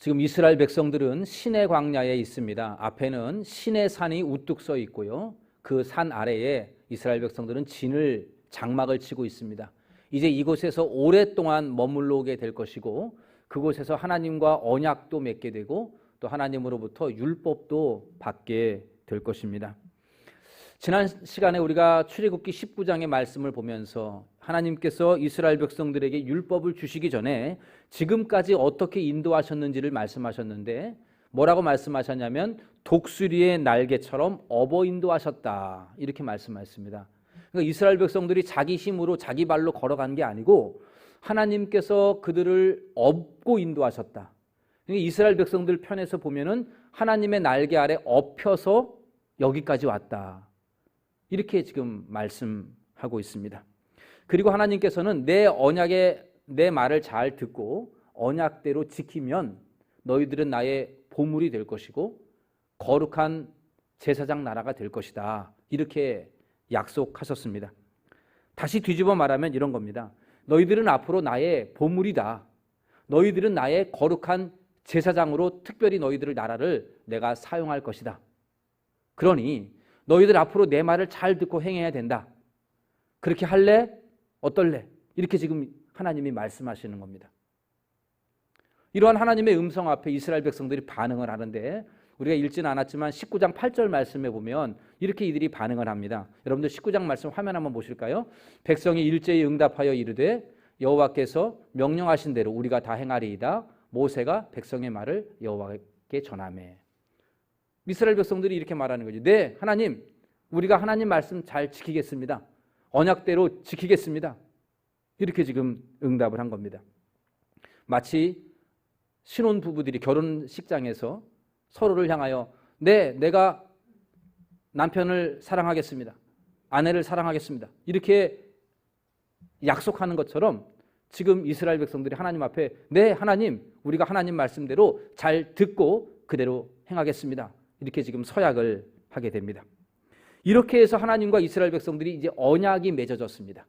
지금 이스라엘 백성들은 시내 광야에 있습니다. 앞에는 시내 산이 우뚝 서 있고요. 그 산 아래에 이스라엘 백성들은 장막을 치고 있습니다. 이제 이곳에서 오랫동안 머물러 오게 될 것이고 그곳에서 하나님과 언약도 맺게 되고 또 하나님으로부터 율법도 받게 될 것입니다. 지난 시간에 우리가 출애굽기 19장의 말씀을 보면서 하나님께서 이스라엘 백성들에게 율법을 주시기 전에 지금까지 어떻게 인도하셨는지를 말씀하셨는데 뭐라고 말씀하셨냐면 독수리의 날개처럼 업어 인도하셨다 이렇게 말씀하셨습니다. 그러니까 이스라엘 백성들이 자기 힘으로 자기 발로 걸어간 게 아니고 하나님께서 그들을 업고 인도하셨다. 그러니까 이스라엘 백성들 편에서 보면은 하나님의 날개 아래 업혀서 여기까지 왔다. 이렇게 지금 말씀하고 있습니다. 그리고 하나님께서는 내 말을 잘 듣고 언약대로 지키면 너희들은 나의 보물이 될 것이고 거룩한 제사장 나라가 될 것이다. 이렇게 약속하셨습니다. 다시 뒤집어 말하면 이런 겁니다. 너희들은 앞으로 나의 보물이다. 너희들은 나의 거룩한 제사장으로 특별히 너희들의 나라를 내가 사용할 것이다. 그러니 너희들 앞으로 내 말을 잘 듣고 행해야 된다. 그렇게 할래? 어떨래? 이렇게 지금 하나님이 말씀하시는 겁니다. 이러한 하나님의 음성 앞에 이스라엘 백성들이 반응을 하는데 우리가 읽지는 않았지만 19장 8절 말씀에 보면 이렇게 이들이 반응을 합니다. 여러분들 19장 말씀 화면 한번 보실까요? 백성이 일제히 응답하여 이르되 여호와께서 명령하신 대로 우리가 다 행하리이다. 모세가 백성의 말을 여호와께 전하매. 이스라엘 백성들이 이렇게 말하는 거죠. 네, 하나님, 우리가 하나님 말씀 잘 지키겠습니다. 언약대로 지키겠습니다. 이렇게 지금 응답을 한 겁니다. 마치 신혼 부부들이 결혼식장에서 서로를 향하여 네, 내가 남편을 사랑하겠습니다. 아내를 사랑하겠습니다. 이렇게 약속하는 것처럼 지금 이스라엘 백성들이 하나님 앞에 네, 하나님, 우리가 하나님 말씀대로 잘 듣고 그대로 행하겠습니다. 이렇게 지금 서약을 하게 됩니다. 이렇게 해서 하나님과 이스라엘 백성들이 이제 언약이 맺어졌습니다.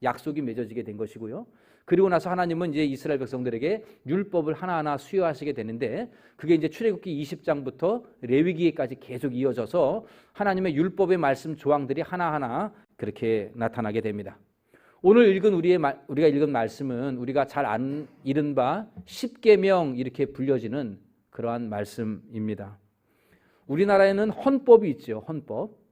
약속이 맺어지게 된 것이고요. 그리고 나서 하나님은 이제 이스라엘 백성들에게 율법을 하나하나 수여하시게 되는데 그게 이제 출애굽기 20장부터 레위기에까지 계속 이어져서 하나님의 율법의 말씀 조항들이 하나하나 그렇게 나타나게 됩니다. 오늘 우리가 읽은 말씀은 우리가 잘 이른바 십계명 이렇게 불려지는 그러한 말씀입니다. 우리나라에는 헌법이 있죠. 헌법.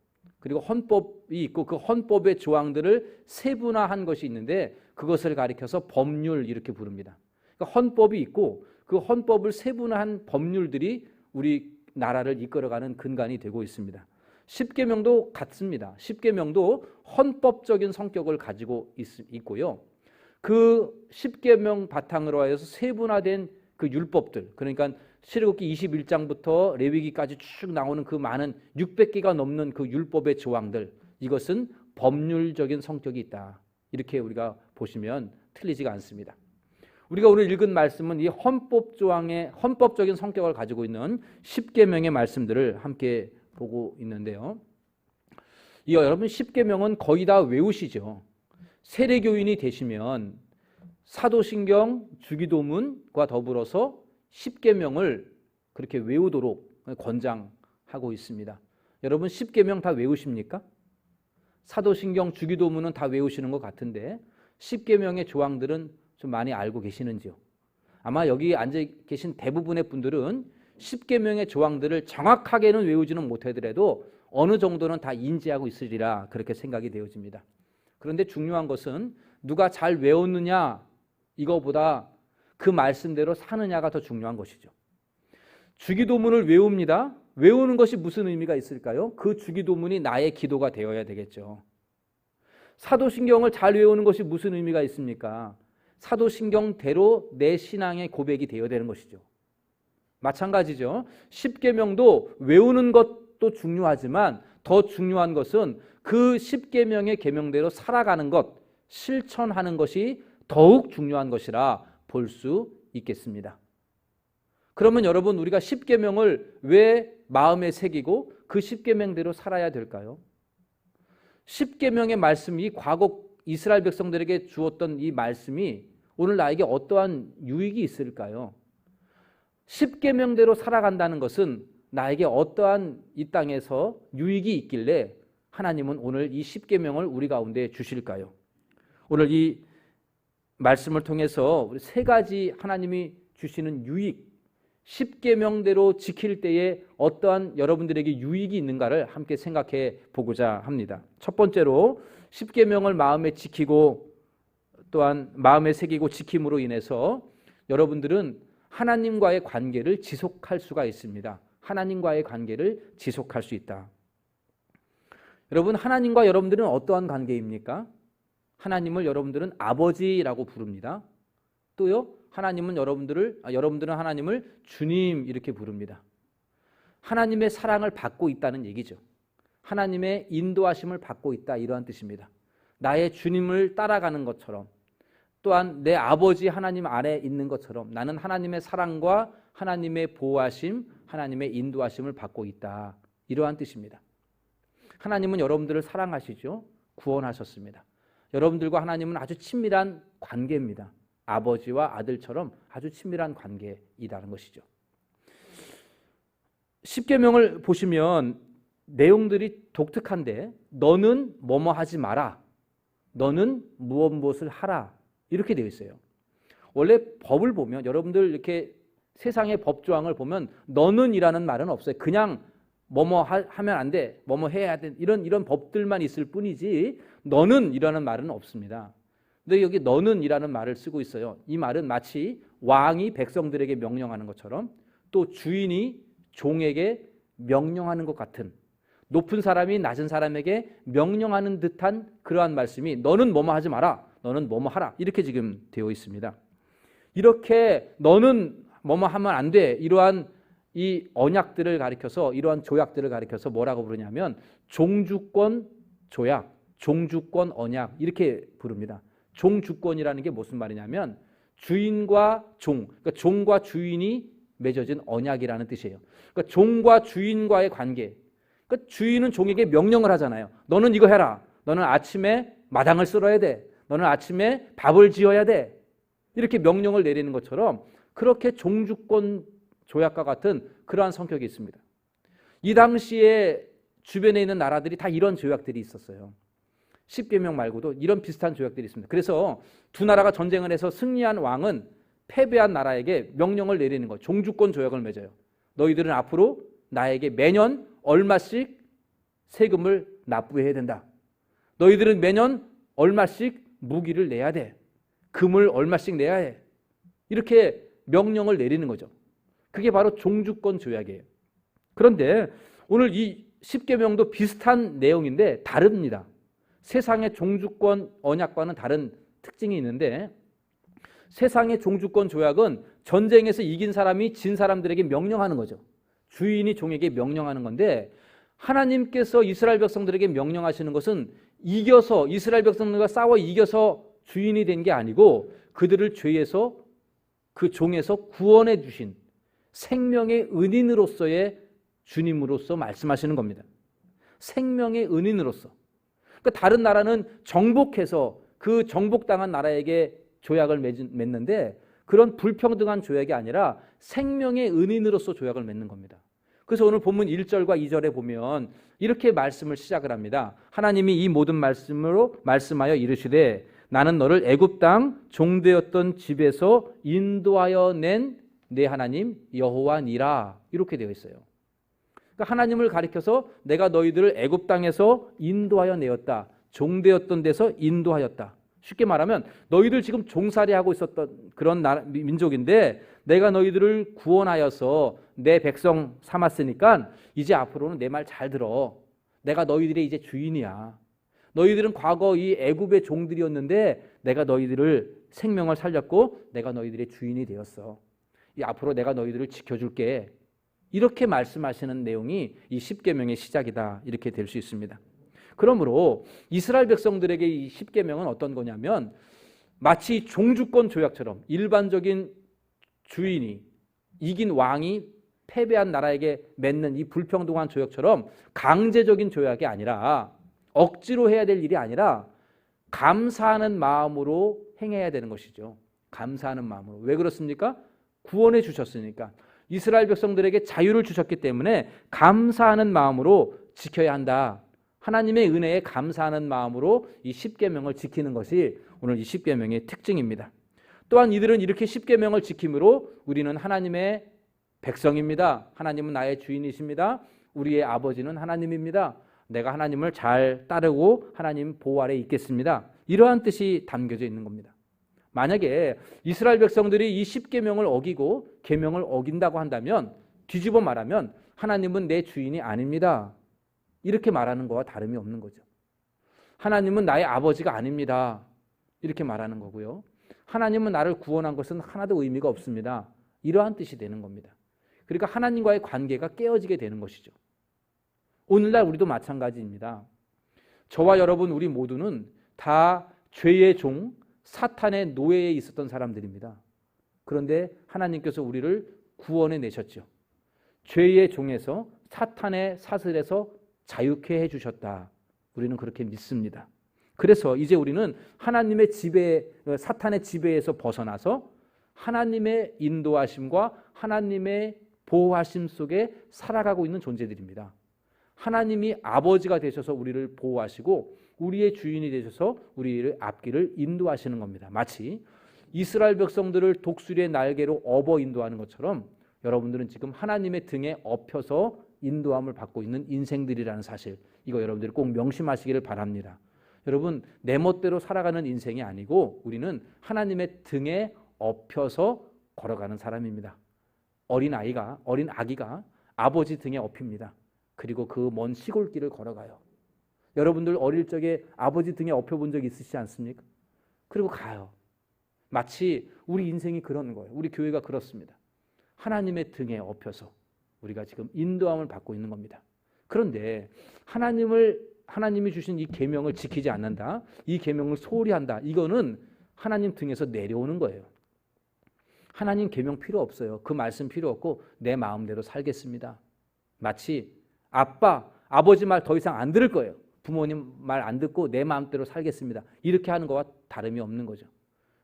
그리고 헌법이 있고 그 헌법의 조항들을 세분화한 것이 있는데 그것을 가리켜서 법률 이렇게 부릅니다. 그러니까 헌법이 있고 그 헌법을 세분화한 법률들이 우리 나라를 이끌어가는 근간이 되고 있습니다. 십계명도 같습니다. 십계명도 헌법적인 성격을 가지고 있고요. 그 십계명 바탕으로 하여서 세분화된 그 율법들, 그러니까 출애굽기 21장부터 레위기까지 쭉 나오는 그 많은 600개가 넘는 그 율법의 조항들, 이것은 법률적인 성격이 있다. 이렇게 우리가 보시면 틀리지가 않습니다. 우리가 오늘 읽은 말씀은 이 헌법 조항의 헌법적인 성격을 가지고 있는 십계명의 말씀들을 함께 보고 있는데요. 여러분 십계명은 거의 다 외우시죠. 세례교인이 되시면 사도신경, 주기도문과 더불어서 십계명을 그렇게 외우도록 권장하고 있습니다. 여러분 십계명 다 외우십니까? 사도신경, 주기도문은 다 외우시는 것 같은데 십계명의 조항들은 좀 많이 알고 계시는지요? 아마 여기 앉아 계신 대부분의 분들은 십계명의 조항들을 정확하게는 외우지는 못하더라도 어느 정도는 다 인지하고 있으리라 그렇게 생각이 되어집니다. 그런데 중요한 것은 누가 잘 외웠느냐 이거보다 그 말씀대로 사느냐가 더 중요한 것이죠. 주기도문을 외웁니다. 외우는 것이 무슨 의미가 있을까요? 그 주기도문이 나의 기도가 되어야 되겠죠. 사도신경을 잘 외우는 것이 무슨 의미가 있습니까? 사도신경대로 내 신앙의 고백이 되어야 되는 것이죠. 마찬가지죠. 십계명도 외우는 것도 중요하지만 더 중요한 것은 그 십계명의 계명대로 살아가는 것, 실천하는 것이 더욱 중요한 것이라 볼 수 있겠습니다. 그러면 여러분 우리가 십계명을 왜 마음에 새기고 그 십계명대로 살아야 될까요? 십계명의 말씀이 과거 이스라엘 백성들에게 주었던 이 말씀이 오늘 나에게 어떠한 유익이 있을까요? 십계명대로 살아간다는 것은 나에게 어떠한 이 땅에서 유익이 있길래 하나님은 오늘 이 십계명을 우리 가운데 주실까요? 오늘 이 말씀을 통해서 우리 세 가지 하나님이 주시는 유익, 십계명대로 지킬 때에 어떠한 여러분들에게 유익이 있는가를 함께 생각해 보고자 합니다. 첫 번째로 십계명을 마음에 지키고 또한 마음에 새기고 지킴으로 인해서 여러분들은 하나님과의 관계를 지속할 수가 있습니다. 하나님과의 관계를 지속할 수 있다. 여러분, 하나님과 여러분들은 어떠한 관계입니까? 하나님을 여러분들은 아버지라고 부릅니다. 또요, 여러분들은 하나님을 주님 이렇게 부릅니다. 하나님의 사랑을 받고 있다는 얘기죠. 하나님의 인도하심을 받고 있다, 이러한 뜻입니다. 나의 주님을 따라가는 것처럼, 또한 내 아버지 하나님 안에 있는 것처럼 나는 하나님의 사랑과 하나님의 보호하심, 하나님의 인도하심을 받고 있다, 이러한 뜻입니다. 하나님은 여러분들을 사랑하시죠. 구원하셨습니다. 여러분들과 하나님은 아주 친밀한 관계입니다. 아버지와 아들처럼 아주 친밀한 관계이라는 것이죠. 십계명을 보시면 내용들이 독특한데, 너는 뭐뭐 하지 마라, 너는 무엇을 하라, 이렇게 되어 있어요. 원래 법을 보면, 여러분들 이렇게 세상의 법조항을 보면 너는 이라는 말은 없어요. 그냥 뭐뭐 하면 안 돼, 뭐뭐 해야 돼, 이런 법들만 있을 뿐이지 너는 이라는 말은 없습니다. 근데 여기 너는 이라는 말을 쓰고 있어요. 이 말은 마치 왕이 백성들에게 명령하는 것처럼, 또 주인이 종에게 명령하는 것 같은, 높은 사람이 낮은 사람에게 명령하는 듯한 그러한 말씀이 너는 뭐뭐 하지 마라, 너는 뭐뭐 하라, 이렇게 지금 되어 있습니다. 이렇게 너는 뭐뭐 하면 안 돼, 이러한 이 언약들을 가리켜서, 이러한 조약들을 가리켜서 뭐라고 부르냐면 종주권 조약, 종주권 언약, 이렇게 부릅니다. 종주권이라는 게 무슨 말이냐면 주인과 종, 그러니까 종과 주인이 맺어진 언약이라는 뜻이에요. 그러니까 종과 주인과의 관계. 그러니까 주인은 종에게 명령을 하잖아요. 너는 이거 해라. 너는 아침에 마당을 쓸어야 돼. 너는 아침에 밥을 지어야 돼. 이렇게 명령을 내리는 것처럼 그렇게 종주권 조약과 같은 그러한 성격이 있습니다. 이 당시에 주변에 있는 나라들이 다 이런 조약들이 있었어요. 십계명 말고도 이런 비슷한 조약들이 있습니다. 그래서 두 나라가 전쟁을 해서 승리한 왕은 패배한 나라에게 명령을 내리는 거예요. 종주권 조약을 맺어요. 너희들은 앞으로 나에게 매년 얼마씩 세금을 납부해야 된다. 너희들은 매년 얼마씩 무기를 내야 돼. 금을 얼마씩 내야 해. 이렇게 명령을 내리는 거죠. 그게 바로 종주권 조약이에요. 그런데 오늘 이 십계명도 비슷한 내용인데 다릅니다. 세상의 종주권 언약과는 다른 특징이 있는데, 세상의 종주권 조약은 전쟁에서 이긴 사람이 진 사람들에게 명령하는 거죠. 주인이 종에게 명령하는 건데, 하나님께서 이스라엘 백성들에게 명령하시는 것은 이겨서, 이스라엘 백성들과 싸워 이겨서 주인이 된 게 아니고 그들을 죄에서, 그 종에서 구원해 주신 생명의 은인으로서의 주님으로서 말씀하시는 겁니다. 생명의 은인으로서. 그러니까 다른 나라는 정복해서 그 정복당한 나라에게 조약을 맺는데, 그런 불평등한 조약이 아니라 생명의 은인으로서 조약을 맺는 겁니다. 그래서 오늘 본문 1절과 2절에 보면 이렇게 말씀을 시작을 합니다. 하나님이 이 모든 말씀으로 말씀하여 이르시되 나는 너를 애굽 땅 종되었던 집에서 인도하여 낸 내 하나님 여호와니라, 이렇게 되어 있어요. 그러니까 하나님을 가리켜서 내가 너희들을 애굽 땅에서 인도하여 내었다. 종되었던 데서 인도하였다. 쉽게 말하면 너희들 지금 종살이하고 있었던 그런 민족인데 내가 너희들을 구원하여서 내 백성 삼았으니까 이제 앞으로는 내 말 잘 들어. 내가 너희들의 이제 주인이야. 너희들은 과거 이 애굽의 종들이었는데 내가 너희들을 생명을 살렸고 내가 너희들의 주인이 되었어. 앞으로 내가 너희들을 지켜줄게. 이렇게 말씀하시는 내용이 이 십계명의 시작이다, 이렇게 될 수 있습니다. 그러므로 이스라엘 백성들에게 이 십계명은 어떤 거냐면 마치 종주권 조약처럼 일반적인 주인이, 이긴 왕이 패배한 나라에게 맺는 이 불평등한 조약처럼 강제적인 조약이 아니라, 억지로 해야 될 일이 아니라 감사하는 마음으로 행해야 되는 것이죠. 감사하는 마음으로. 왜 그렇습니까? 구원해 주셨으니까. 이스라엘 백성들에게 자유를 주셨기 때문에 감사하는 마음으로 지켜야 한다. 하나님의 은혜에 감사하는 마음으로 이 십계명을 지키는 것이 오늘 이 십계명의 특징입니다. 또한 이들은 이렇게 십계명을 지킴으로 우리는 하나님의 백성입니다. 하나님은 나의 주인이십니다. 우리의 아버지는 하나님입니다. 내가 하나님을 잘 따르고 하나님 보호 아래 있겠습니다. 이러한 뜻이 담겨져 있는 겁니다. 만약에 이스라엘 백성들이 이 십계명을 어기고 계명을 어긴다고 한다면, 뒤집어 말하면 하나님은 내 주인이 아닙니다. 이렇게 말하는 것과 다름이 없는 거죠. 하나님은 나의 아버지가 아닙니다. 이렇게 말하는 거고요. 하나님은 나를 구원한 것은 하나도 의미가 없습니다. 이러한 뜻이 되는 겁니다. 그러니까 하나님과의 관계가 깨어지게 되는 것이죠. 오늘날 우리도 마찬가지입니다. 저와 여러분 우리 모두는 다 죄의 종, 사탄의 노예에 있었던 사람들입니다. 그런데 하나님께서 우리를 구원해 내셨죠. 죄의 종에서 사탄의 사슬에서 자유케 해주셨다. 우리는 그렇게 믿습니다. 그래서 이제 우리는 하나님의 지배, 사탄의 지배에서 벗어나서 하나님의 인도하심과 하나님의 보호하심 속에 살아가고 있는 존재들입니다. 하나님이 아버지가 되셔서 우리를 보호하시고 우리의 주인이 되셔서 우리의 앞길을 인도하시는 겁니다. 마치 이스라엘 백성들을 독수리의 날개로 업어 인도하는 것처럼 여러분들은 지금 하나님의 등에 업혀서 인도함을 받고 있는 인생들이라는 사실, 이거 여러분들이 꼭 명심하시기를 바랍니다. 여러분, 내 멋대로 살아가는 인생이 아니고 우리는 하나님의 등에 업혀서 걸어가는 사람입니다. 어린 아기가 아버지 등에 업힙니다. 그리고 그 먼 시골길을 걸어가요. 여러분들 어릴 적에 아버지 등에 업혀본 적 있으시지 않습니까? 그리고 가요. 마치 우리 인생이 그런 거예요. 우리 교회가 그렇습니다. 하나님의 등에 업혀서 우리가 지금 인도함을 받고 있는 겁니다. 그런데 하나님이 주신 이 계명을 지키지 않는다, 이 계명을 소홀히 한다, 이거는 하나님 등에서 내려오는 거예요. 하나님 계명 필요 없어요. 그 말씀 필요 없고 내 마음대로 살겠습니다. 마치 아버지 말 더 이상 안 들을 거예요. 부모님 말 안 듣고 내 마음대로 살겠습니다. 이렇게 하는 것과 다름이 없는 거죠.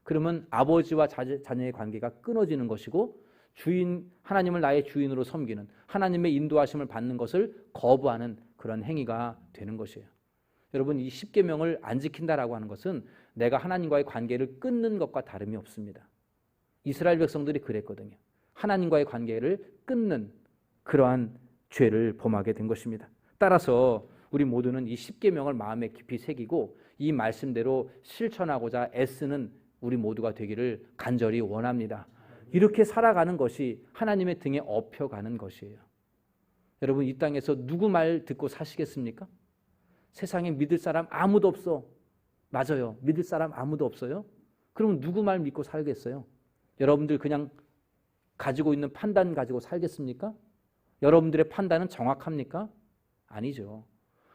그러면 아버지와 자녀의 관계가 끊어지는 것이고 하나님을 나의 주인으로 섬기는, 하나님의 인도하심을 받는 것을 거부하는 그런 행위가 되는 것이에요. 여러분, 이 십계명을 안 지킨다라고 하는 것은 내가 하나님과의 관계를 끊는 것과 다름이 없습니다. 이스라엘 백성들이 그랬거든요. 하나님과의 관계를 끊는 그러한 죄를 범하게 된 것입니다. 따라서 우리 모두는 이 십계명을 마음에 깊이 새기고 이 말씀대로 실천하고자 애쓰는 우리 모두가 되기를 간절히 원합니다. 이렇게 살아가는 것이 하나님의 등에 업혀가는 것이에요. 여러분, 이 땅에서 누구 말 듣고 사시겠습니까? 세상에 믿을 사람 아무도 없어. 맞아요. 믿을 사람 아무도 없어요. 그럼 누구 말 믿고 살겠어요? 여러분들 그냥 가지고 있는 판단 가지고 살겠습니까? 여러분들의 판단은 정확합니까? 아니죠.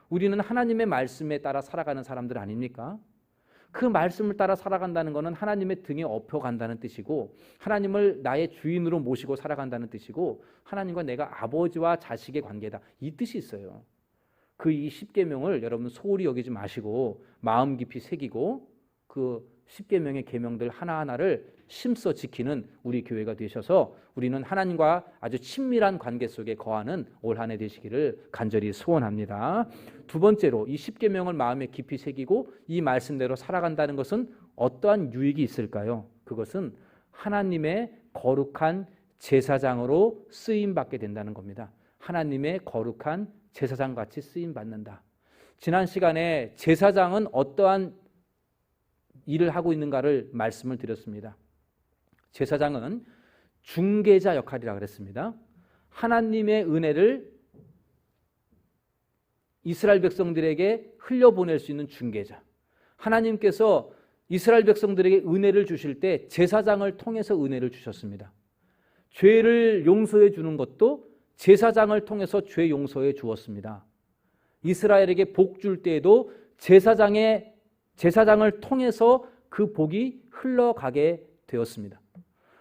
우리는 하나님의 말씀에 따라 살아가는 사람들 아닙니까? 그 말씀을 따라 살아간다는 것은 하나님의 등에 업혀간다는 뜻이고, 하나님을 나의 주인으로 모시고 살아간다는 뜻이고, 하나님과 내가 아버지와 자식의 관계다, 이 뜻이 있어요. 그 이 십계명을 여러분 소홀히 여기지 마시고 마음 깊이 새기고 그 십계명의 계명들 하나하나를 심써 지키는 우리 교회가 되셔서 우리는 하나님과 아주 친밀한 관계 속에 거하는 올 한 해 되시기를 간절히 소원합니다. 두 번째로, 이 십계명을 마음에 깊이 새기고 이 말씀대로 살아간다는 것은 어떠한 유익이 있을까요? 그것은 하나님의 거룩한 제사장으로 쓰임받게 된다는 겁니다. 하나님의 거룩한 제사장같이 쓰임받는다. 지난 시간에 제사장은 어떠한 일을 하고 있는가를 말씀을 드렸습니다. 제사장은 중개자 역할이라고 그랬습니다. 하나님의 은혜를 이스라엘 백성들에게 흘려보낼 수 있는 중개자. 하나님께서 이스라엘 백성들에게 은혜를 주실 때 제사장을 통해서 은혜를 주셨습니다. 죄를 용서해 주는 것도 제사장을 통해서 죄 용서해 주었습니다. 이스라엘에게 복 줄 때에도 제사장을 통해서 그 복이 흘러가게 되었습니다.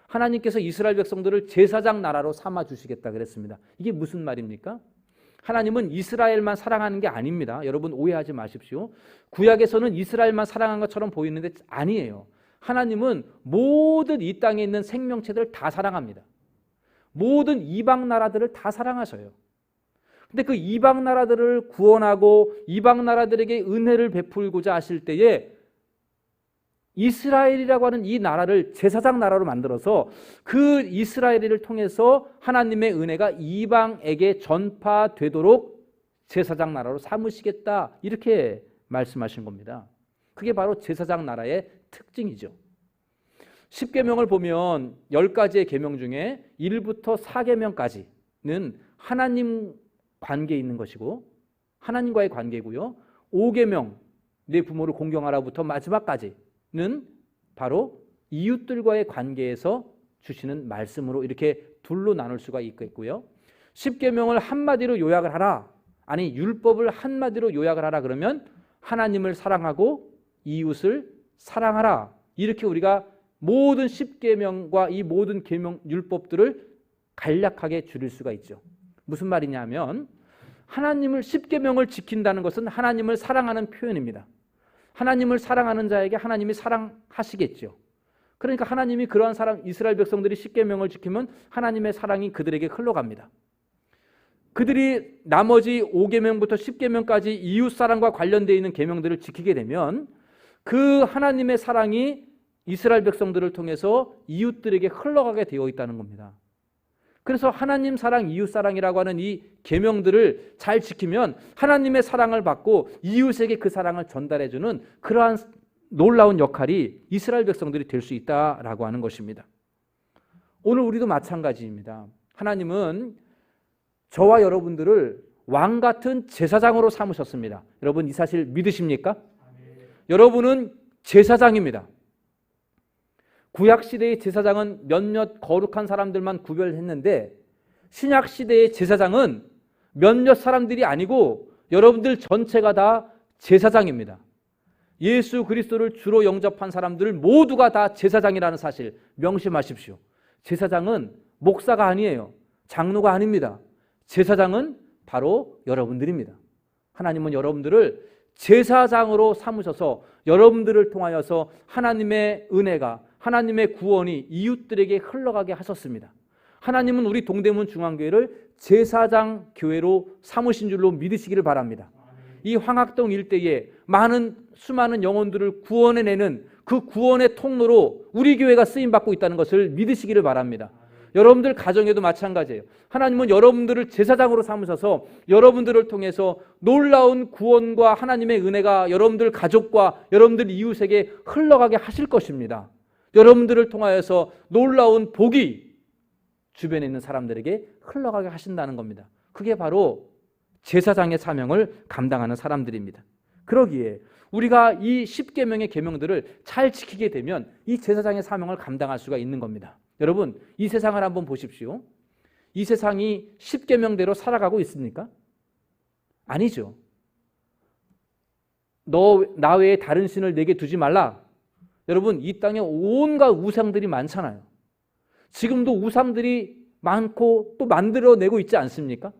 하나님께서 이스라엘 백성들을 제사장 나라로 삼아 주시겠다 그랬습니다. 이게 무슨 말입니까? 하나님은 이스라엘만 사랑하는 게 아닙니다. 여러분 오해하지 마십시오. 구약에서는 이스라엘만 사랑한 것처럼 보이는데 아니에요. 하나님은 모든 이 땅에 있는 생명체들을 다 사랑합니다. 모든 이방 나라들을 다 사랑하셔요. 근데 그 이방 나라들을 구원하고 이방 나라들에게 은혜를 베풀고자 하실 때에 이스라엘이라고 하는 이 나라를 제사장 나라로 만들어서 그 이스라엘을 통해서 하나님의 은혜가 이방에게 전파되도록 제사장 나라로 삼으시겠다, 이렇게 말씀하신 겁니다. 그게 바로 제사장 나라의 특징이죠. 10계명을 보면 10가지의 계명 중에 1부터 4계명까지는 하나님 관계에 있는 것이고 하나님과의 관계고요. 5계명 내 부모를 공경하라부터 마지막까지는 바로 이웃들과의 관계에서 주시는 말씀으로 이렇게 둘로 나눌 수가 있겠고요. 10계명을 한마디로 요약을 하라, 아니 율법을 한마디로 요약을 하라 그러면 하나님을 사랑하고 이웃을 사랑하라, 이렇게 우리가 모든 10계명과 이 모든 계명 율법들을 간략하게 줄일 수가 있죠. 무슨 말이냐면 하나님을 10계명을 지킨다는 것은 하나님을 사랑하는 표현입니다. 하나님을 사랑하는 자에게 하나님이 사랑하시겠죠. 그러니까 하나님이 그러한 사랑, 이스라엘 백성들이 10계명을 지키면 하나님의 사랑이 그들에게 흘러갑니다. 그들이 나머지 5계명부터 10계명까지 이웃사랑과 관련되어 있는 계명들을 지키게 되면 그 하나님의 사랑이 이스라엘 백성들을 통해서 이웃들에게 흘러가게 되어 있다는 겁니다. 그래서 하나님 사랑, 이웃 사랑이라고 하는 이 계명들을 잘 지키면 하나님의 사랑을 받고 이웃에게 그 사랑을 전달해 주는 그러한 놀라운 역할이 이스라엘 백성들이 될 수 있다라고 하는 것입니다. 오늘 우리도 마찬가지입니다. 하나님은 저와 여러분들을 왕 같은 제사장으로 삼으셨습니다. 여러분 이 사실 믿으십니까? 여러분은 제사장입니다. 구약시대의 제사장은 몇몇 거룩한 사람들만 구별했는데 신약시대의 제사장은 몇몇 사람들이 아니고 여러분들 전체가 다 제사장입니다. 예수 그리스도를 주로 영접한 사람들 모두가 다 제사장이라는 사실 명심하십시오. 제사장은 목사가 아니에요. 장로가 아닙니다. 제사장은 바로 여러분들입니다. 하나님은 여러분들을 제사장으로 삼으셔서 여러분들을 통하여서 하나님의 은혜가, 하나님의 구원이 이웃들에게 흘러가게 하셨습니다. 하나님은 우리 동대문 중앙교회를 제사장 교회로 삼으신 줄로 믿으시기를 바랍니다. 이 황학동 일대에 수많은 영혼들을 구원해내는 그 구원의 통로로 우리 교회가 쓰임받고 있다는 것을 믿으시기를 바랍니다. 여러분들 가정에도 마찬가지예요. 하나님은 여러분들을 제사장으로 삼으셔서 여러분들을 통해서 놀라운 구원과 하나님의 은혜가 여러분들 가족과 여러분들 이웃에게 흘러가게 하실 것입니다. 여러분들을 통하여서 놀라운 복이 주변에 있는 사람들에게 흘러가게 하신다는 겁니다. 그게 바로 제사장의 사명을 감당하는 사람들입니다. 그러기에 우리가 이 10계명의 계명들을 잘 지키게 되면 이 제사장의 사명을 감당할 수가 있는 겁니다. 여러분 이 세상을 한번 보십시오. 이 세상이 10계명대로 살아가고 있습니까? 아니죠. 너 나 외에 다른 신을 내게 두지 말라. 여러분 이 땅에 온갖 우상들이 많잖아요. 지금도 우상들이 많고 또 만들어내고 있지 않습니까?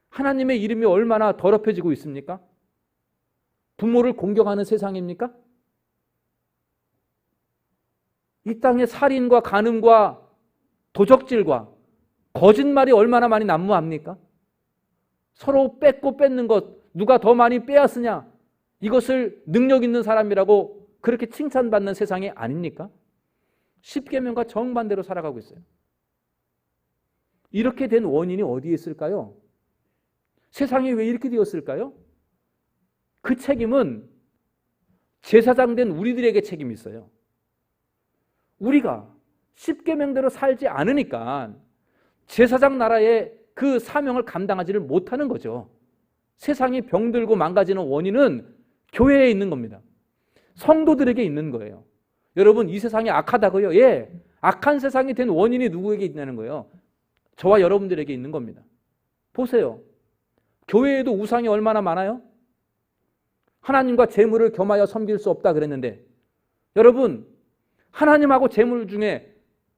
하나님의 이름이 얼마나 더럽혀지고 있습니까? 부모를 공경하는 세상입니까? 이 땅에 살인과 간음과 도적질과 거짓말이 얼마나 많이 난무합니까? 서로 뺏고 뺏는 것, 누가 더 많이 빼앗으냐, 이것을 능력 있는 사람이라고 그렇게 칭찬받는 세상이 아닙니까? 10계명과 정반대로 살아가고 있어요. 이렇게 된 원인이 어디에 있을까요? 세상이 왜 이렇게 되었을까요? 그 책임은 제사장 된 우리들에게 책임이 있어요. 우리가 10계명대로 살지 않으니까 제사장 나라의 그 사명을 감당하지를 못하는 거죠. 세상이 병들고 망가지는 원인은 교회에 있는 겁니다. 성도들에게 있는 거예요. 여러분 이 세상이 악하다고요? 예, 악한 세상이 된 원인이 누구에게 있냐는 거예요. 저와 여러분들에게 있는 겁니다. 보세요. 교회에도 우상이 얼마나 많아요? 하나님과 재물을 겸하여 섬길 수 없다 그랬는데 여러분 하나님하고 재물 중에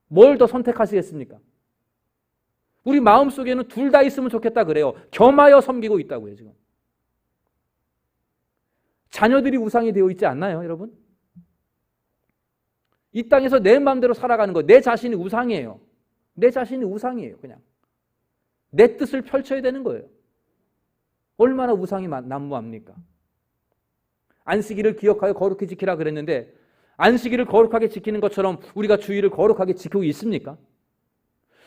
뭘 더 선택하시겠습니까? 우리 마음속에는 둘 다 있으면 좋겠다 그래요. 겸하여 섬기고 있다고요. 지금 자녀들이 우상이 되어 있지 않나요? 여러분 이 땅에서 내 마음대로 살아가는 거, 내 자신이 우상이에요. 내 자신이 우상이에요. 그냥 내 뜻을 펼쳐야 되는 거예요. 얼마나 우상이 난무합니까? 안식일을 기억하여 거룩히 지키라 그랬는데 안식일을 거룩하게 지키는 것처럼 우리가 주일을 거룩하게 지키고 있습니까?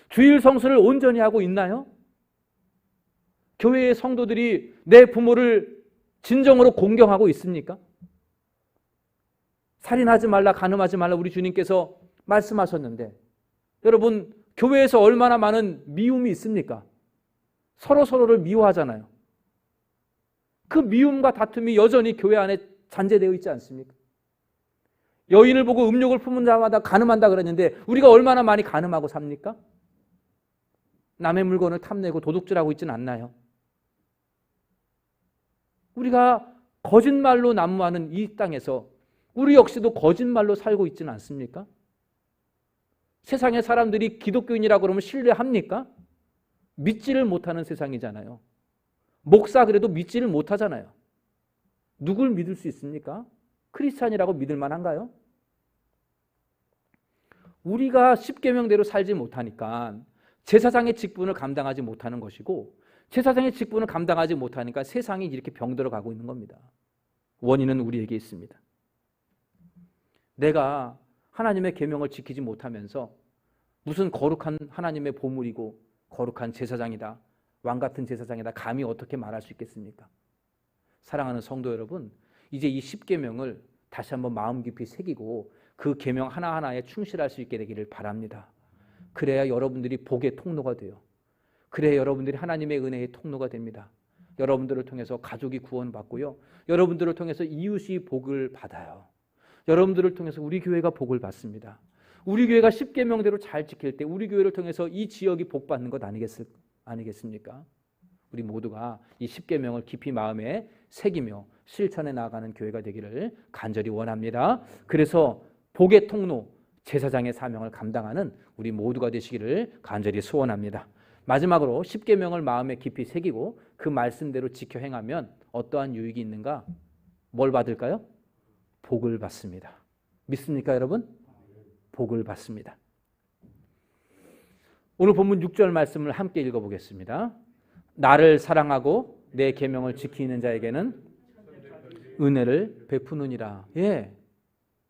주일 성수를 온전히 하고 있나요? 교회의 성도들이 내 부모를 진정으로 공경하고 있습니까? 살인하지 말라, 간음하지 말라 우리 주님께서 말씀하셨는데 여러분 교회에서 얼마나 많은 미움이 있습니까? 서로를 미워하잖아요. 그 미움과 다툼이 여전히 교회 안에 잔재되어 있지 않습니까? 여인을 보고 음욕을 품은 자마다 간음한다 그랬는데 우리가 얼마나 많이 간음하고 삽니까? 남의 물건을 탐내고 도둑질하고 있지는 않나요? 우리가 거짓말로 난무하는 이 땅에서 우리 역시도 거짓말로 살고 있지는 않습니까? 세상의 사람들이 기독교인이라고 그러면 신뢰합니까? 믿지를 못하는 세상이잖아요. 목사 그래도 믿지를 못하잖아요. 누굴 믿을 수 있습니까? 크리스찬이라고 믿을 만한가요? 우리가 십계명대로 살지 못하니까 제사장의 직분을 감당하지 못하는 것이고 제사장의 직분을 감당하지 못하니까 세상이 이렇게 병들어 가고 있는 겁니다. 원인은 우리에게 있습니다. 내가 하나님의 계명을 지키지 못하면서 무슨 거룩한 하나님의 보물이고 거룩한 제사장이다, 왕 같은 제사장이다 감히 어떻게 말할 수 있겠습니까? 사랑하는 성도 여러분, 이제 이 십계명을 다시 한번 마음 깊이 새기고 그 계명 하나하나에 충실할 수 있게 되기를 바랍니다. 그래야 여러분들이 복의 통로가 돼요. 그래야 여러분들이 하나님의 은혜의 통로가 됩니다. 여러분들을 통해서 가족이 구원받고요. 여러분들을 통해서 이웃이 복을 받아요. 여러분들을 통해서 우리 교회가 복을 받습니다. 우리 교회가 십계명대로 잘 지킬 때 우리 교회를 통해서 이 지역이 복받는 것 아니겠습니까? 우리 모두가 이 십계명을 깊이 마음에 새기며 실천해 나아가는 교회가 되기를 간절히 원합니다. 그래서 복의 통로, 제사장의 사명을 감당하는 우리 모두가 되시기를 간절히 소원합니다. 마지막으로 십계명을 마음에 깊이 새기고 그 말씀대로 지켜 행하면 어떠한 유익이 있는가? 뭘 받을까요? 복을 받습니다. 믿습니까, 여러분? 복을 받습니다. 오늘 본문 6절 말씀을 함께 읽어보겠습니다. 나를 사랑하고 내 계명을 지키는 자에게는 은혜를 베푸느니라. 예,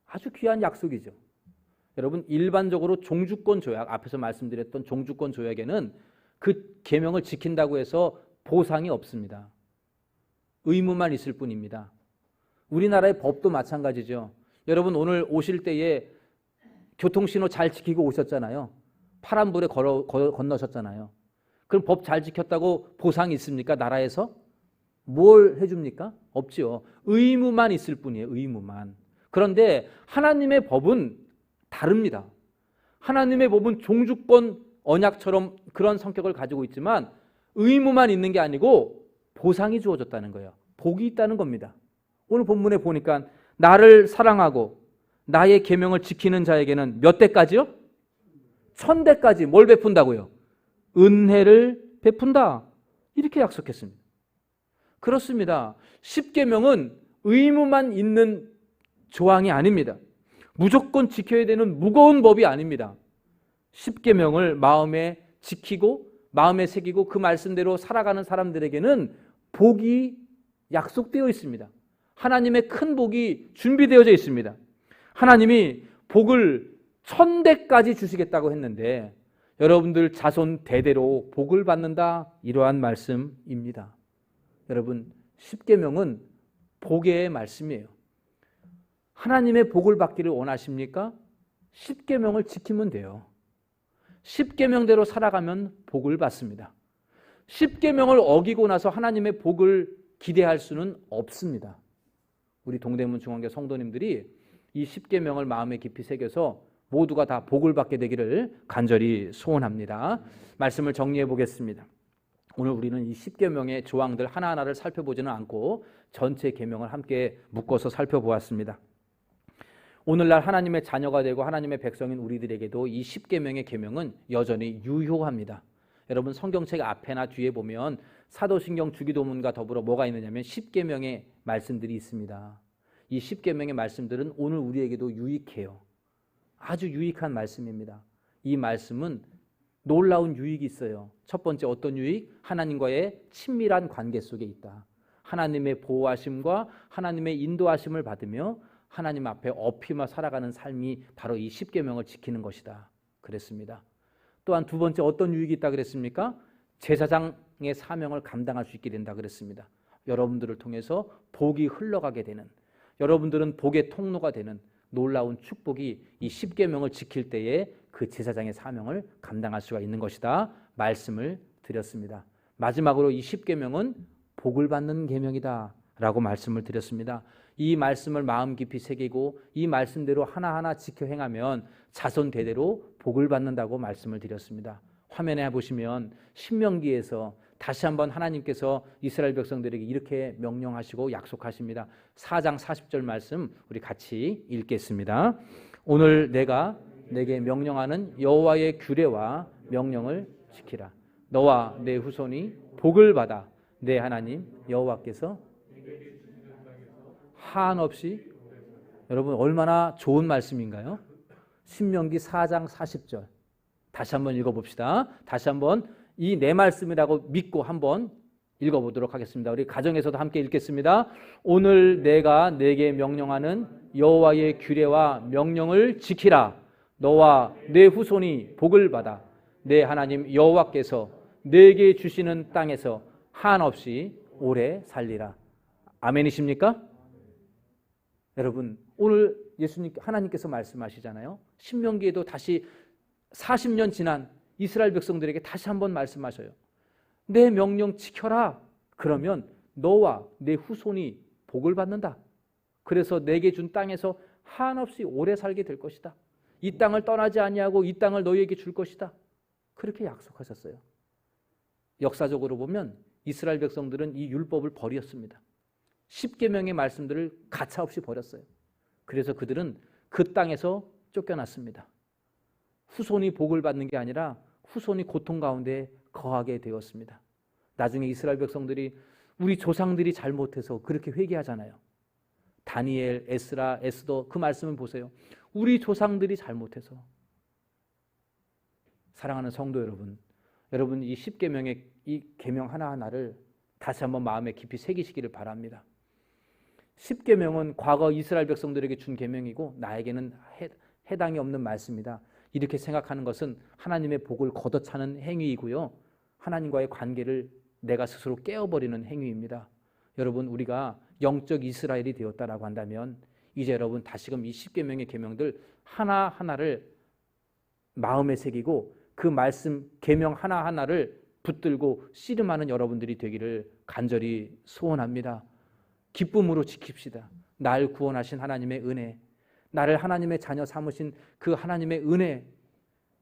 아주 귀한 약속이죠. 여러분, 일반적으로 종주권 조약, 앞에서 말씀드렸던 종주권 조약에는 그 계명을 지킨다고 해서 보상이 없습니다. 의무만 있을 뿐입니다. 우리나라의 법도 마찬가지죠. 여러분 오늘 오실 때에 교통신호 잘 지키고 오셨잖아요. 파란불에 건너셨잖아요. 그럼 법 잘 지켰다고 보상이 있습니까? 나라에서? 뭘 해줍니까? 없죠. 의무만 있을 뿐이에요. 의무만. 그런데 하나님의 법은 다릅니다. 하나님의 법은 종주권 언약처럼 그런 성격을 가지고 있지만 의무만 있는 게 아니고 보상이 주어졌다는 거예요. 복이 있다는 겁니다. 오늘 본문에 보니까 나를 사랑하고 나의 계명을 지키는 자에게는 몇 대까지요? 1000대까지 뭘 베푼다고요? 은혜를 베푼다. 이렇게 약속했습니다. 그렇습니다. 십계명은 의무만 있는 조항이 아닙니다. 무조건 지켜야 되는 무거운 법이 아닙니다. 십계명을 마음에 지키고 마음에 새기고 그 말씀대로 살아가는 사람들에게는 복이 약속되어 있습니다. 하나님의 큰 복이 준비되어져 있습니다. 하나님이 복을 1000대까지 주시겠다고 했는데 여러분들 자손 대대로 복을 받는다, 이러한 말씀입니다. 여러분, 십계명은 복의 말씀이에요. 하나님의 복을 받기를 원하십니까? 십계명을 지키면 돼요. 십계명대로 살아가면 복을 받습니다. 십계명을 어기고 나서 하나님의 복을 기대할 수는 없습니다. 우리 동대문 중앙교 성도님들이 이 십계명을 마음에 깊이 새겨서 모두가 다 복을 받게 되기를 간절히 소원합니다. 말씀을 정리해 보겠습니다. 오늘 우리는 이 십계명의 조항들 하나하나를 살펴보지는 않고 전체 계명을 함께 묶어서 살펴보았습니다. 오늘날 하나님의 자녀가 되고 하나님의 백성인 우리들에게도 이 십계명의 계명은 여전히 유효합니다. 여러분 성경책 앞에나 뒤에 보면 사도신경 주기도문과 더불어 뭐가 있느냐면 십계명의 말씀들이 있습니다. 이 십계명의 말씀들은 오늘 우리에게도 유익해요. 아주 유익한 말씀입니다. 이 말씀은 놀라운 유익이 있어요. 첫 번째 어떤 유익? 하나님과의 친밀한 관계 속에 있다. 하나님의 보호하심과 하나님의 인도하심을 받으며 하나님 앞에 엎이며 살아가는 삶이 바로 이 십계명을 지키는 것이다 그랬습니다. 또한 두 번째 어떤 유익이 있다 그랬습니까? 제사장의 사명을 감당할 수 있게 된다 그랬습니다. 여러분들을 통해서 복이 흘러가게 되는, 여러분들은 복의 통로가 되는 놀라운 축복이 이 십계명을 지킬 때에 그 제사장의 사명을 감당할 수가 있는 것이다 말씀을 드렸습니다. 마지막으로 이 십계명은 복을 받는 계명이다 라고 말씀을 드렸습니다. 이 말씀을 마음 깊이 새기고 이 말씀대로 하나하나 지켜 행하면 자손 대대로 복을 받는다고 말씀을 드렸습니다. 화면에 보시면 신명기에서 다시 한번 하나님께서 이스라엘 백성들에게 이렇게 명령하시고 약속하십니다. 4장 40절 말씀 우리 같이 읽겠습니다. 오늘 내가 내게 명령하는 여호와의 규례와 명령을 지키라. 너와 내 후손이 복을 받아 내 하나님 여호와께서 한없이. 여러분 얼마나 좋은 말씀인가요? 신명기 4장 40절 다시 한번 읽어봅시다. 다시 한번 이 내 말씀이라고 믿고 한번 읽어보도록 하겠습니다. 우리 가정에서도 함께 읽겠습니다. 오늘 내가 내게 명령하는 여호와의 규례와 명령을 지키라. 너와 내 후손이 복을 받아 내 하나님 여호와께서 내게 주시는 땅에서 한없이 오래 살리라. 아멘이십니까? 여러분 오늘 예수님 하나님께서 말씀하시잖아요. 신명기에도 다시 40년 지난 이스라엘 백성들에게 다시 한번 말씀하셔요. 내 명령 지켜라. 그러면 너와 내 후손이 복을 받는다. 그래서 내게 준 땅에서 한없이 오래 살게 될 것이다. 이 땅을 떠나지 아니하고 이 땅을 너희에게 줄 것이다. 그렇게 약속하셨어요. 역사적으로 보면 이스라엘 백성들은 이 율법을 버렸습니다. 십계명의 말씀들을 가차없이 버렸어요. 그래서 그들은 그 땅에서 쫓겨났습니다. 후손이 복을 받는 게 아니라 후손이 고통 가운데 거하게 되었습니다. 나중에 이스라엘 백성들이 우리 조상들이 잘못해서 그렇게 회개하잖아요. 다니엘, 에스라, 에스더 그 말씀을 보세요. 우리 조상들이 잘못해서. 사랑하는 성도 여러분, 여러분 이 십계명의 이 계명 하나하나를 다시 한번 마음에 깊이 새기시기를 바랍니다. 십계명은 과거 이스라엘 백성들에게 준 계명이고 나에게는 해당이 없는 말씀이다. 이렇게 생각하는 것은 하나님의 복을 걷어차는 행위이고요. 하나님과의 관계를 내가 스스로 깨어버리는 행위입니다. 여러분 우리가 영적 이스라엘이 되었다라고 한다면 이제 여러분 다시금 이 십계명의 계명들 하나하나를 마음에 새기고 그 말씀 계명 하나하나를 붙들고 씨름하는 여러분들이 되기를 간절히 소원합니다. 기쁨으로 지킵시다. 날 구원하신 하나님의 은혜, 나를 하나님의 자녀 삼으신 그 하나님의 은혜,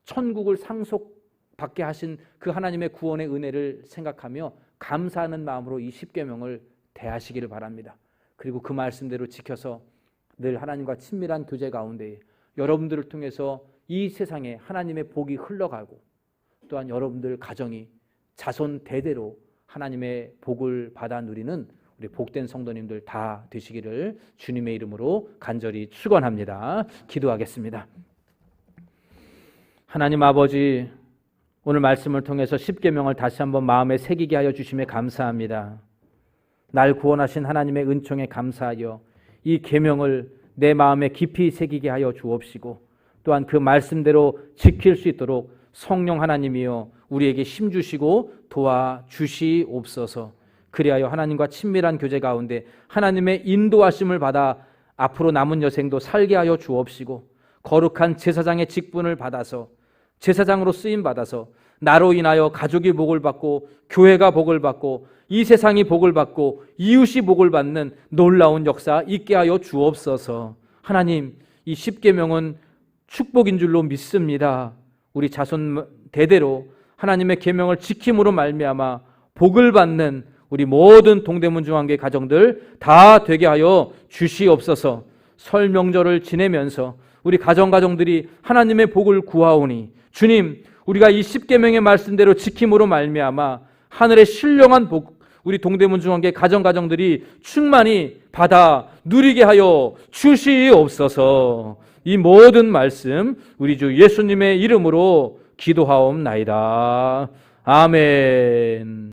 천국을 상속받게 하신 그 하나님의 구원의 은혜를 생각하며 감사하는 마음으로 이 십계명을 대하시기를 바랍니다. 그리고 그 말씀대로 지켜서 늘 하나님과 친밀한 교제 가운데 여러분들을 통해서 이 세상에 하나님의 복이 흘러가고 또한 여러분들 가정이 자손 대대로 하나님의 복을 받아 누리는 우리 복된 성도님들 다 되시기를 주님의 이름으로 간절히 축원합니다. 기도하겠습니다. 하나님 아버지, 오늘 말씀을 통해서 십계명을 다시 한번 마음에 새기게 하여 주심에 감사합니다. 날 구원하신 하나님의 은총에 감사하여 이 계명을 내 마음에 깊이 새기게 하여 주옵시고 또한 그 말씀대로 지킬 수 있도록 성령 하나님이여 우리에게 힘주시고 도와주시옵소서. 그리하여 하나님과 친밀한 교제 가운데 하나님의 인도하심을 받아 앞으로 남은 여생도 살게 하여 주옵시고 거룩한 제사장의 직분을 받아서 제사장으로 쓰임 받아서 나로 인하여 가족이 복을 받고 교회가 복을 받고 이 세상이 복을 받고 이웃이 복을 받는 놀라운 역사 있게 하여 주옵소서. 하나님, 이 십계명은 축복인 줄로 믿습니다. 우리 자손 대대로 하나님의 계명을 지킴으로 말미암아 복을 받는 우리 모든 동대문 중앙교회 가정들 다 되게 하여 주시옵소서. 설 명절을 지내면서 우리 가정들이 하나님의 복을 구하오니 주님, 우리가 이 십계명의 말씀대로 지킴으로 말미암아 하늘의 신령한 복 우리 동대문 중앙교회 가정들이 충만히 받아 누리게 하여 주시옵소서. 이 모든 말씀 우리 주 예수님의 이름으로 기도하옵나이다. 아멘.